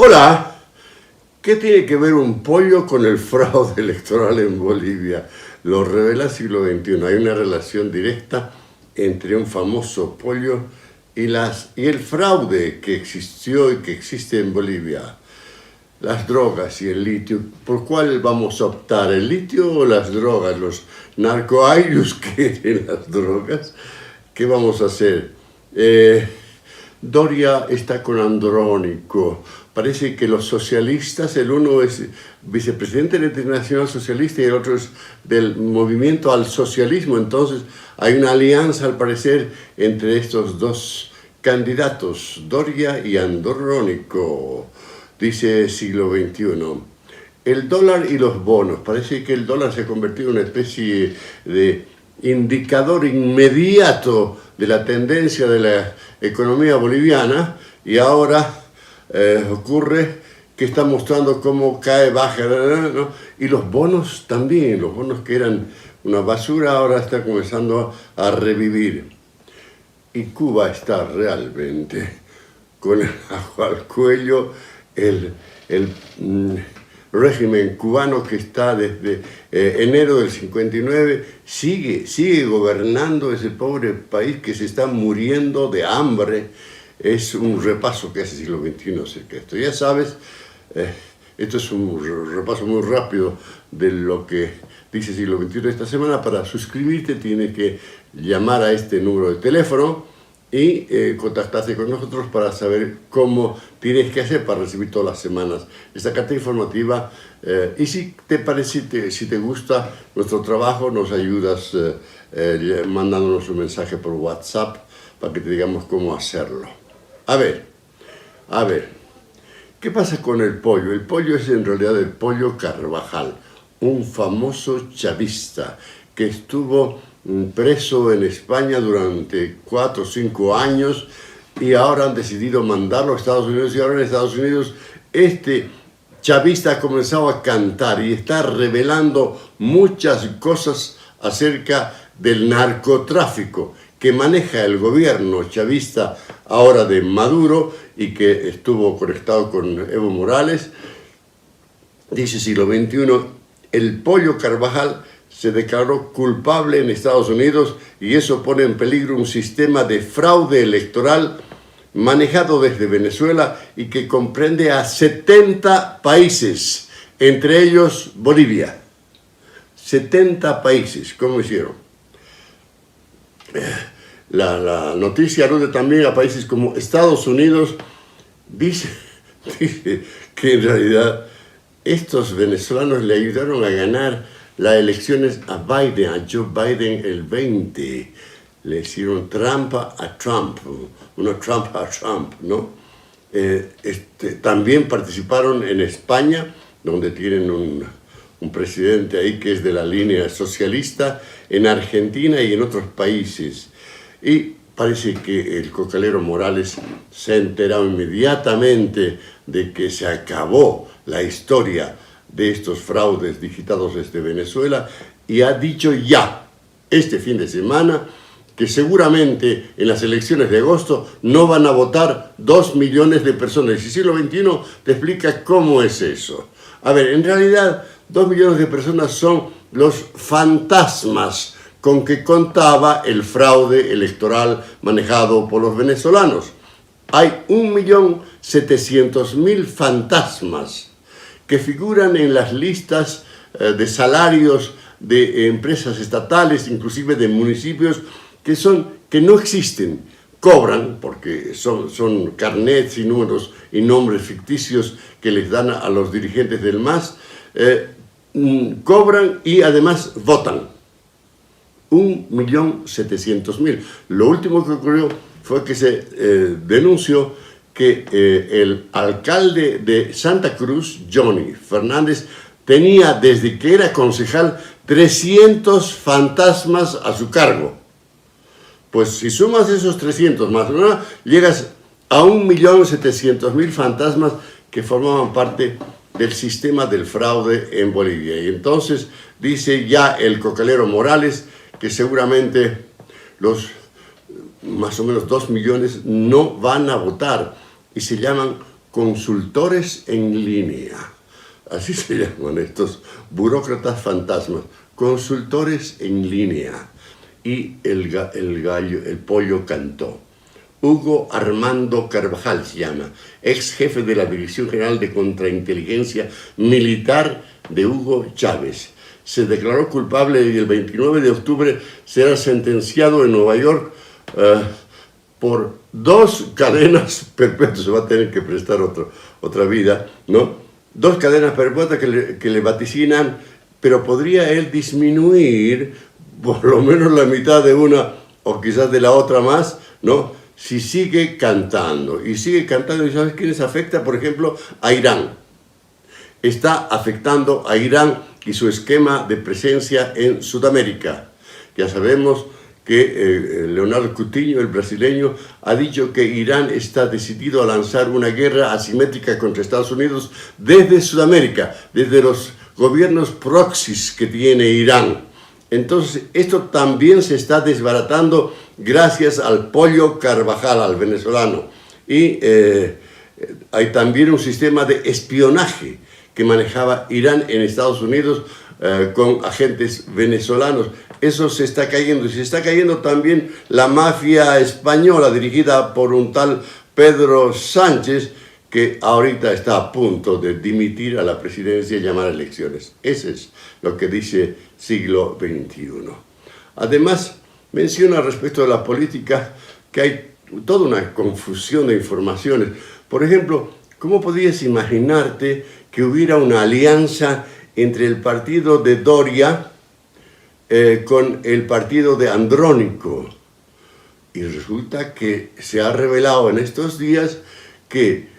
Hola, ¿qué tiene que ver un pollo con el fraude electoral en Bolivia? Lo revela el siglo XXI. Hay una relación directa entre un famoso pollo y el fraude que existió y que existe en Bolivia. Las drogas y el litio. ¿Por cuál vamos a optar? ¿El litio o las drogas? Los narcoayus quieren las drogas. ¿Qué vamos a hacer? Doria está con Andrónico. Parece que los socialistas, el uno es vicepresidente del Internacional Socialista y el otro es del Movimiento al Socialismo. Entonces hay una alianza, al parecer, entre estos dos candidatos, Doria y Andrónico, dice siglo XXI. El dólar y los bonos. Parece que el dólar se ha convertido en una especie de indicador inmediato de la tendencia de la economía boliviana, y ahora ocurre que está mostrando cómo cae, baja, ¿no? Y los bonos también, los bonos que eran una basura ahora están comenzando a revivir. Y Cuba está realmente con el ajo al cuello. El régimen cubano, que está desde enero del 59, sigue gobernando ese pobre país que se está muriendo de hambre. Es un repaso que hace siglo XXI acerca de esto. Ya sabes, esto es un repaso muy rápido de lo que dice siglo XXI esta semana. Para suscribirte tienes que llamar a este número de teléfono y contactarte con nosotros para saber cómo tienes que hacer para recibir todas las semanas esta carta informativa. Y si te parece, si te gusta nuestro trabajo, nos ayudas mandándonos un mensaje por WhatsApp para que te digamos cómo hacerlo. A ver, ¿qué pasa con el pollo? El pollo es en realidad el Pollo Carvajal, un famoso chavista que estuvo preso en España durante 4 o 5 años y ahora han decidido mandarlo a Estados Unidos, y ahora en Estados Unidos este chavista ha comenzado a cantar y está revelando muchas cosas acerca del narcotráfico que maneja el gobierno chavista ahora de Maduro y que estuvo conectado con Evo Morales. Dice siglo XXI, el Pollo Carvajal se declaró culpable en Estados Unidos y eso pone en peligro un sistema de fraude electoral manejado desde Venezuela y que comprende a 70 países, entre ellos Bolivia. 70 países, ¿cómo hicieron? La noticia alude también a países como Estados Unidos. Dice que en realidad estos venezolanos le ayudaron a ganar las elecciones a Biden, a Joe Biden el 20. Le hicieron trampa a Trump, una trampa a Trump, ¿no? También participaron en España, donde tienen un presidente ahí que es de la línea socialista, en Argentina y en otros países. Y parece que el cocalero Morales se ha enterado inmediatamente de que se acabó la historia de estos fraudes digitados desde Venezuela y ha dicho ya, este fin de semana, que seguramente en las elecciones de agosto no van a votar 2 millones de personas. Y el siglo XXI te explica cómo es eso. A ver, en realidad 2 millones de personas son los fantasmas con que contaba el fraude electoral manejado por los venezolanos. Hay 1.700.000 fantasmas que figuran en las listas de salarios de empresas estatales, inclusive de municipios, que no existen. Cobran, porque son carnets y números y nombres ficticios que les dan a los dirigentes del MAS, cobran y además votan. 1.700.000. Lo último que ocurrió fue que se denunció que el alcalde de Santa Cruz, Johnny Fernández, tenía desde que era concejal 300 fantasmas a su cargo. Pues si sumas esos 300 más, ¿no?, llegas a 1.700.000 fantasmas que formaban parte del sistema del fraude en Bolivia. Y entonces dice ya el cocalero Morales que seguramente más o menos 2 millones no van a votar y se llaman consultores en línea. Así se llaman estos burócratas fantasmas, consultores en línea. Y el pollo cantó. Hugo Armando Carvajal se llama, ex jefe de la Dirección General de Contrainteligencia Militar de Hugo Chávez. Se declaró culpable y el 29 de octubre será sentenciado en Nueva York por 2 cadenas perpetuas. Se va a tener que prestar otra vida, ¿no? 2 cadenas perpetuas que le vaticinan, pero podría él disminuir por lo menos la mitad de una o quizás de la otra más, ¿no? Si sigue cantando. Y sigue cantando, ¿y sabes quiénes afecta? Por ejemplo, a Irán. Está afectando a Irán y su esquema de presencia en Sudamérica. Ya sabemos que Leonardo Coutinho, el brasileño, ha dicho que Irán está decidido a lanzar una guerra asimétrica contra Estados Unidos desde Sudamérica, desde los gobiernos proxies que tiene Irán. Entonces, esto también se está desbaratando gracias al Pollo Carvajal, al venezolano. Y hay también un sistema de espionaje que manejaba Irán en Estados Unidos con agentes venezolanos. Eso se está cayendo. Y se está cayendo también la mafia española dirigida por un tal Pedro Sánchez, que ahorita está a punto de dimitir a la presidencia y llamar a elecciones. Ese es lo que dice Siglo XXI. Además, menciona respecto de la política que hay toda una confusión de informaciones. Por ejemplo, ¿cómo podías imaginarte que hubiera una alianza entre el partido de Doria con el partido de Andrónico? Y resulta que se ha revelado en estos días que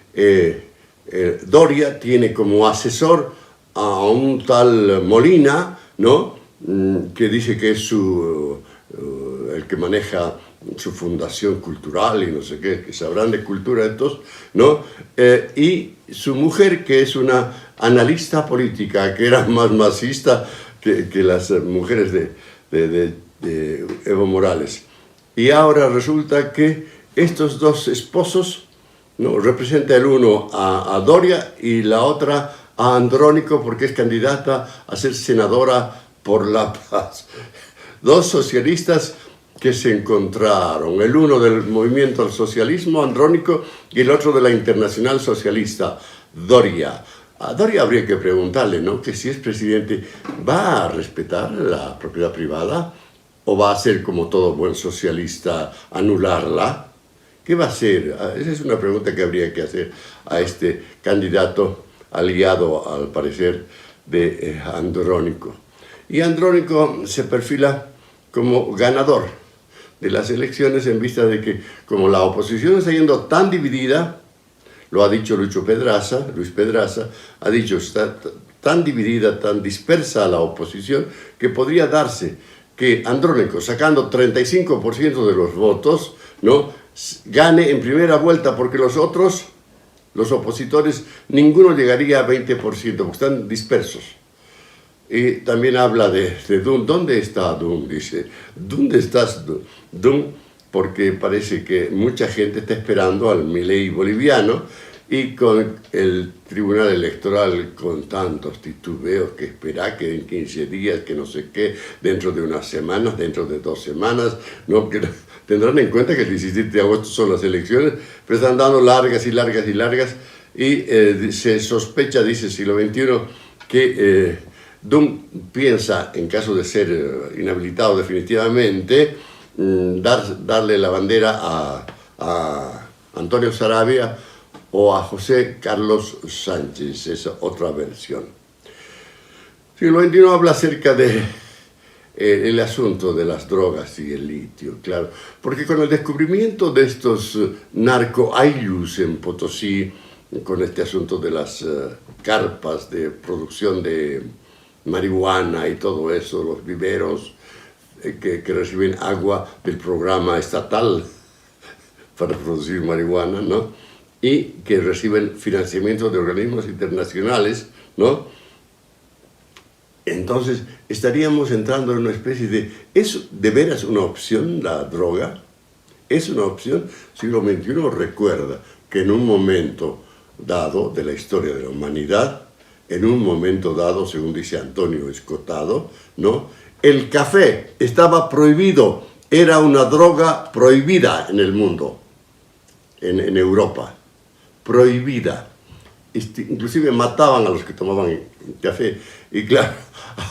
Doria tiene como asesor a un tal Molina, ¿no? Que dice que es el que maneja su fundación cultural y no sé qué, que sabrán de cultura estos, ¿no? Y su mujer, que es una analista política, que era más masista que las mujeres de Evo Morales. Y ahora resulta que estos 2 esposos, ¿no? Representa el uno a Doria y la otra a Andrónico, porque es candidata a ser senadora por la paz. 2 socialistas que se encontraron, el uno del movimiento al socialismo, Andrónico, y el otro de la Internacional Socialista, Doria. A Doria habría que preguntarle, ¿no?, que si es presidente, ¿va a respetar la propiedad privada o va a ser, como todo buen socialista, anularla? ¿Qué va a hacer? Esa es una pregunta que habría que hacer a este candidato aliado, al parecer, de Andrónico. Y Andrónico se perfila como ganador de las elecciones en vista de que, como la oposición está yendo tan dividida, lo ha dicho Luis Pedraza, ha dicho, está tan dividida, tan dispersa la oposición, que podría darse que Andrónico, sacando 35% de los votos, ¿no?, gane en primera vuelta, porque los otros, los opositores, ninguno llegaría a 20%, porque están dispersos. Y también habla de Dun. ¿Dónde está Dun? Dice, ¿dónde estás, Dun? Porque parece que mucha gente está esperando al Milei boliviano, y con el Tribunal Electoral con tantos titubeos, que espera que en 15 días, que no sé qué, dentro de unas semanas, dentro de 2 semanas, ¿no? Que tendrán en cuenta que el 17 de agosto son las elecciones, pero están dando largas y largas y largas, y se sospecha, dice Siglo XXI, que Dun piensa, en caso de ser inhabilitado definitivamente, darle la bandera a Antonio Saravia o a José Carlos Sánchez. Esa otra versión. Siglo XXI habla acerca de el asunto de las drogas y el litio, claro, porque con el descubrimiento de estos narco-ayllus en Potosí, con este asunto de las carpas de producción de marihuana y todo eso, los viveros que reciben agua del programa estatal para producir marihuana, ¿no?, y que reciben financiamiento de organismos internacionales, ¿no? Entonces, estaríamos entrando en una especie de... ¿Es de veras una opción la droga? ¿Es una opción? Siglo XXI recuerda que en un momento dado de la historia de la humanidad, en un momento dado, según dice Antonio Escotado, ¿no? El café estaba prohibido, era una droga prohibida en el mundo, en Europa, prohibida. Inclusive mataban a los que tomaban café. Y claro,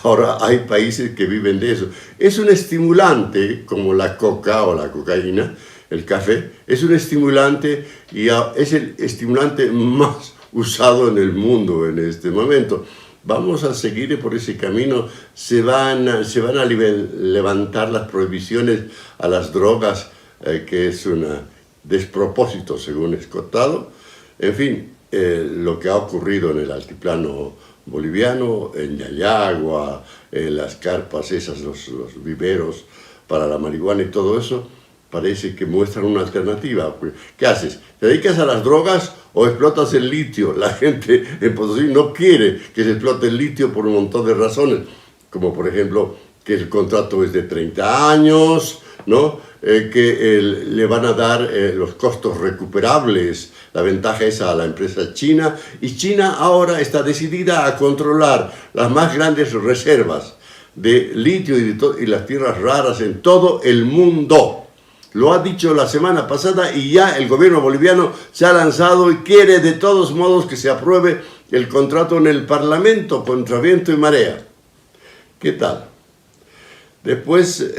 ahora hay países que viven de eso. Es un estimulante, como la coca o la cocaína, el café, es un estimulante y es el estimulante más usado en el mundo en este momento. Vamos a seguir por ese camino, se van a levantar las prohibiciones a las drogas, que es un despropósito según Escotado. En fin, lo que ha ocurrido en el altiplano boliviano, en Yayagua, en las carpas esas, los viveros para la marihuana y todo eso, parece que muestran una alternativa. ¿Qué haces? ¿Te dedicas a las drogas o explotas el litio? La gente en Potosí no quiere que se explote el litio por un montón de razones, como por ejemplo que el contrato es de 30 años, ¿no? Que le van a dar los costos recuperables, la ventaja esa a la empresa china, y China ahora está decidida a controlar las más grandes reservas de litio y las tierras raras en todo el mundo. Lo ha dicho la semana pasada y ya el gobierno boliviano se ha lanzado y quiere de todos modos que se apruebe el contrato en el Parlamento contra viento y marea. ¿Qué tal? Después,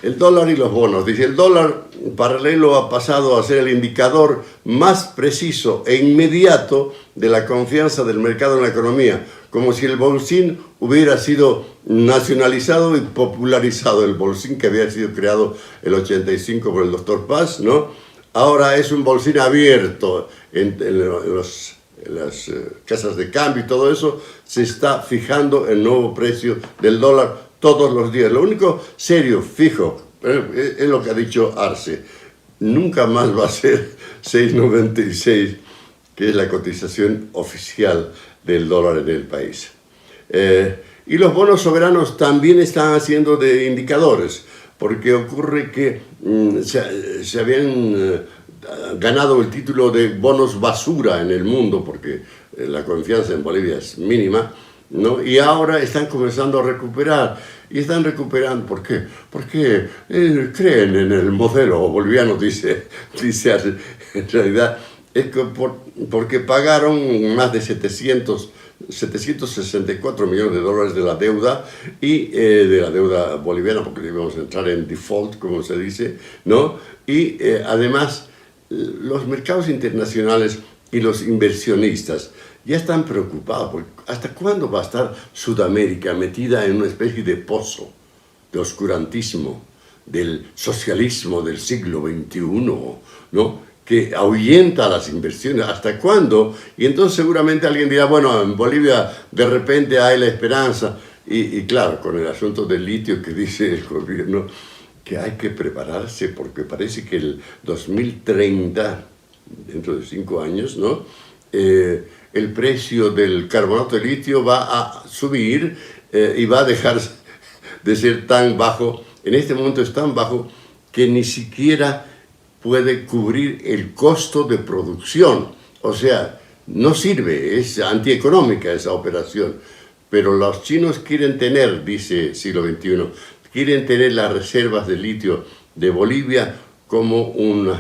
el dólar y los bonos. Dice, el dólar paralelo ha pasado a ser el indicador más preciso e inmediato de la confianza del mercado en la economía, como si el bolsín hubiera sido nacionalizado y popularizado, el bolsín que había sido creado en el 85 por el doctor Paz, ¿no? Ahora es un bolsín abierto en las casas de cambio y todo eso, se está fijando el nuevo precio del dólar todos los días. Lo único serio, fijo, es lo que ha dicho Arce, nunca más va a ser 6,96, que es la cotización oficial del dólar en el país. Y los bonos soberanos también están haciendo de indicadores, porque ocurre que se habían ganado el título de bonos basura en el mundo, porque la confianza en Bolivia es mínima, ¿no? Y ahora están comenzando a recuperar. Y están recuperando, ¿por qué? Porque creen en el modelo boliviano, dice en realidad, es que porque pagaron más de 764 millones de dólares de la deuda, y de la deuda boliviana, porque íbamos a entrar en default, como se dice, ¿no? Y además, los mercados internacionales y los inversionistas ya están preocupados, porque ¿hasta cuándo va a estar Sudamérica metida en una especie de pozo de oscurantismo, del socialismo del siglo XXI, ¿no? Que ahuyenta las inversiones? ¿Hasta cuándo? Y entonces seguramente alguien dirá, bueno, en Bolivia de repente hay la esperanza, y claro, con el asunto del litio que dice el gobierno, que hay que prepararse, porque parece que el 2030, dentro de 5 años, ¿no? El precio del carbonato de litio va a subir y va a dejar de ser tan bajo. En este momento es tan bajo que ni siquiera puede cubrir el costo de producción. O sea, no sirve, es antieconómica esa operación. Pero los chinos quieren tener, dice Siglo XXI, quieren tener las reservas de litio de Bolivia como un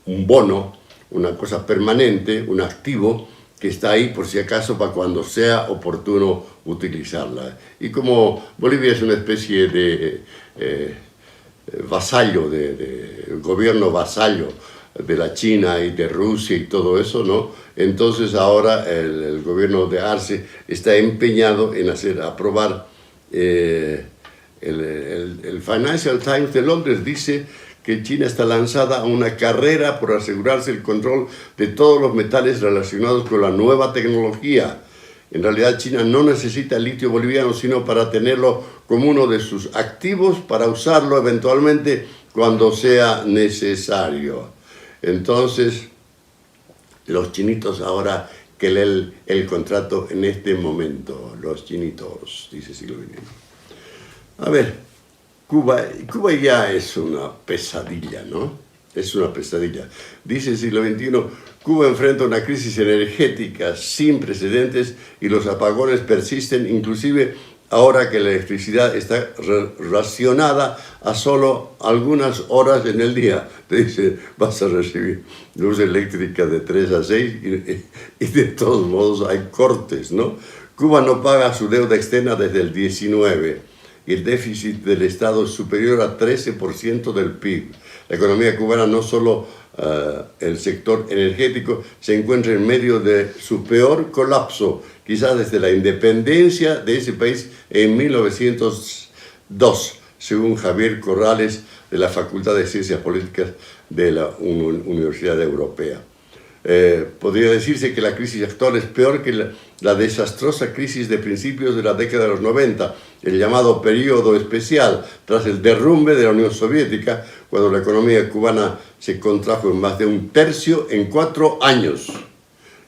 bono, una cosa permanente, un activo que está ahí por si acaso para cuando sea oportuno utilizarla. Y como Bolivia es una especie de vasallo, de gobierno vasallo de la China y de Rusia y todo eso, ¿no? Entonces ahora el gobierno de Arce está empeñado en aprobar, el Financial Times de Londres dice que China está lanzada a una carrera por asegurarse el control de todos los metales relacionados con la nueva tecnología. En realidad China no necesita el litio boliviano, sino para tenerlo como uno de sus activos, para usarlo eventualmente cuando sea necesario. Entonces, los chinitos ahora que leen el contrato en este momento, los chinitos, dice Siglo XXI. A ver, Cuba ya es una pesadilla, ¿no? es una pesadilla. Dice el siglo XXI, Cuba enfrenta una crisis energética sin precedentes y los apagones persisten, inclusive ahora que la electricidad está racionada a solo algunas horas en el día. Te dice, vas a recibir luz eléctrica de 3 a 6 y de todos modos hay cortes, ¿no? Cuba no paga su deuda externa desde el 19 y el déficit del Estado es superior a 13% del PIB. La economía cubana, no solo el sector energético, se encuentra en medio de su peor colapso, quizás desde la independencia de ese país en 1902, según Javier Corrales, de la Facultad de Ciencias Políticas de la Universidad Europea. Podría decirse que la crisis actual es peor que la desastrosa crisis de principios de la década de los 90, el llamado periodo especial, tras el derrumbe de la Unión Soviética, cuando la economía cubana se contrajo en más de un tercio en 4 años.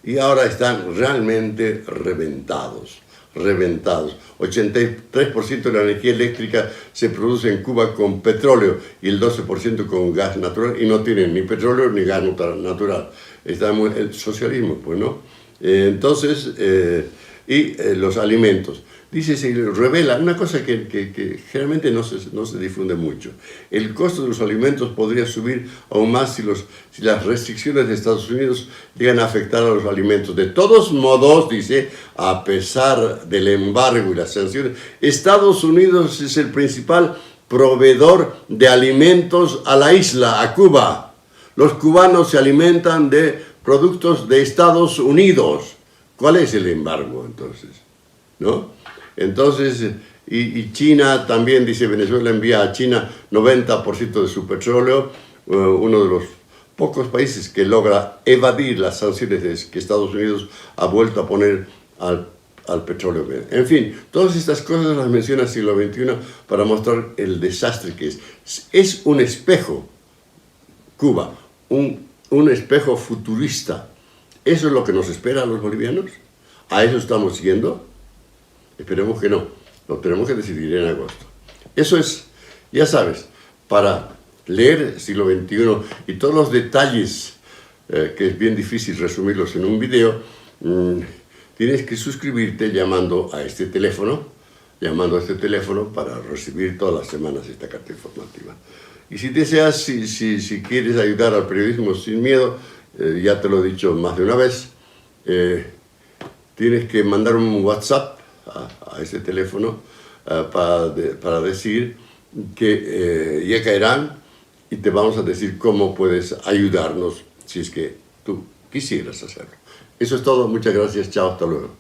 Y ahora están realmente reventados. 83% de la energía eléctrica se produce en Cuba con petróleo y el 12% con gas natural, y no tienen ni petróleo ni gas natural. Está el socialismo, pues, ¿no? Los alimentos. Dice, se revela una cosa que generalmente no se difunde mucho. El costo de los alimentos podría subir aún más si las restricciones de Estados Unidos llegan a afectar a los alimentos. De todos modos, dice, a pesar del embargo y las sanciones, Estados Unidos es el principal proveedor de alimentos a la isla, a Cuba. Los cubanos se alimentan de productos de Estados Unidos. ¿Cuál es el embargo, entonces? ¿No? Entonces, y China también, dice, Venezuela envía a China 90% de su petróleo, uno de los pocos países que logra evadir las sanciones que Estados Unidos ha vuelto a poner al petróleo. En fin, todas estas cosas las menciona el siglo XXI para mostrar el desastre que es. Es un espejo, Cuba, un espejo futurista. ¿Eso es lo que nos espera a los bolivianos? ¿A eso estamos yendo? Esperemos que no. Lo tenemos que decidir en agosto. Eso es, ya sabes, para leer el siglo XXI y todos los detalles, que es bien difícil resumirlos en un video, tienes que suscribirte llamando a este teléfono para recibir todas las semanas esta carta informativa. Y si deseas, si quieres ayudar al periodismo sin miedo, ya te lo he dicho más de una vez, tienes que mandar un WhatsApp a ese teléfono para decir que ya caerán y te vamos a decir cómo puedes ayudarnos si es que tú quisieras hacerlo. Eso es todo, muchas gracias, chao, hasta luego.